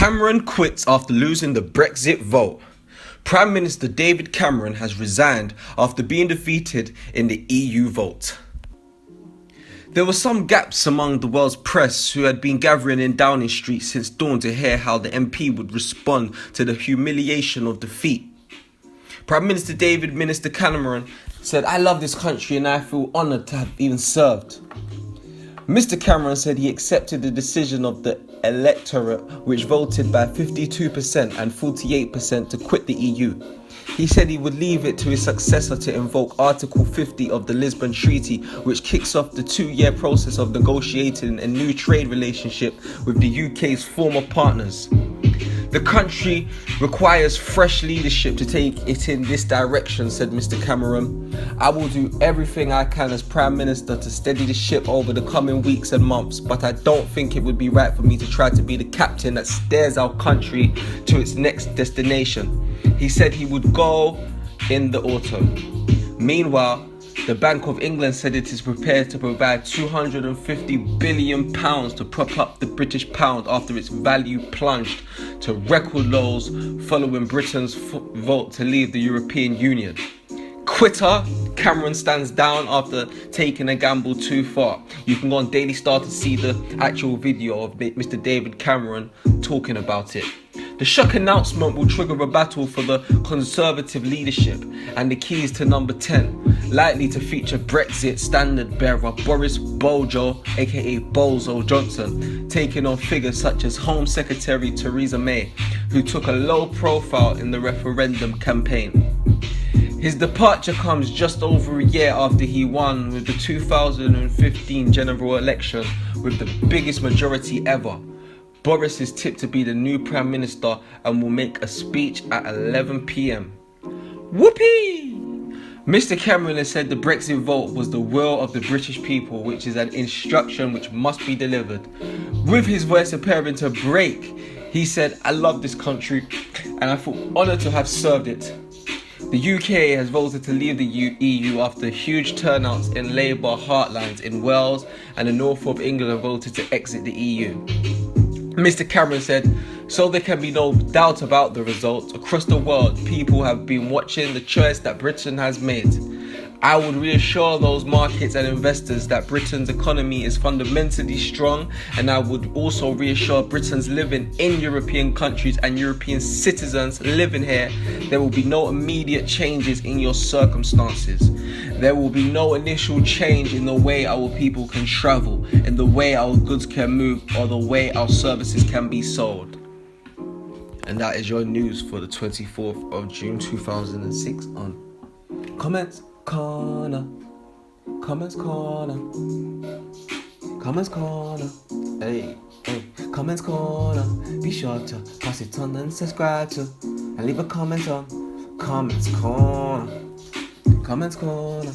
Cameron quits after losing the Brexit vote. Prime Minister David Cameron has resigned after being defeated in the EU vote. There were some gaps among the world's press who had been gathering in Downing Street since dawn to hear how the MP would respond to the humiliation of defeat. Prime Minister David Minister Cameron said, "I love this country and I feel honoured to have even served." Mr Cameron said he accepted the decision of the electorate, which voted by 52% and 48% to quit the EU. He said he would leave it to his successor to invoke Article 50 of the Lisbon Treaty, which kicks off the 2-year process of negotiating a new trade relationship with the UK's former partners. "The country requires fresh leadership to take it in this direction," said Mr Cameron. "I will do everything I can as Prime Minister to steady the ship over the coming weeks and months, but I don't think it would be right for me to try to be the captain that steers our country to its next destination." He said he would go in the autumn. Meanwhile, the Bank of England said it is prepared to provide £250 billion to prop up the British pound after its value plunged to record lows following Britain's vote to leave the European Union. Quitter, Cameron stands down after taking a gamble too far. You can go on Daily Star to see the actual video of Mr David Cameron talking about it. The shock announcement will trigger a battle for the Conservative leadership and the keys to number 10, likely to feature Brexit standard bearer Boris Bojo, aka Bozo Johnson, taking on figures such as Home Secretary Theresa May, who took a low profile in the referendum campaign. His departure comes just over a year after he won with the 2015 general election with the biggest majority ever. Boris is tipped to be the new Prime Minister and will make a speech at 11 p.m. Whoopee! Mr Cameron has said the Brexit vote was the will of the British people, which is an instruction which must be delivered. With his voice appearing to break, he said, "I love this country and I feel honoured to have served it." The UK has voted to leave the EU after huge turnouts in Labour heartlands in Wales, and the north of England have voted to exit the EU. Mr Cameron said, "So there can be no doubt about the result. Across the world, people have been watching the choice that Britain has made. I would reassure those markets and investors that Britain's economy is fundamentally strong, and I would also reassure Britons living in European countries and European citizens living here, there will be no immediate changes in your circumstances. There will be no initial change in the way our people can travel, in the way our goods can move, or the way our services can be sold." And that is your news for the 24th of June 2006 on Comments Corner. Comments Corner. Comments Corner. Hey, hey. Comments Corner. Be sure to pass it on and subscribe to, and leave a comment on Comments Corner. Comments Corner.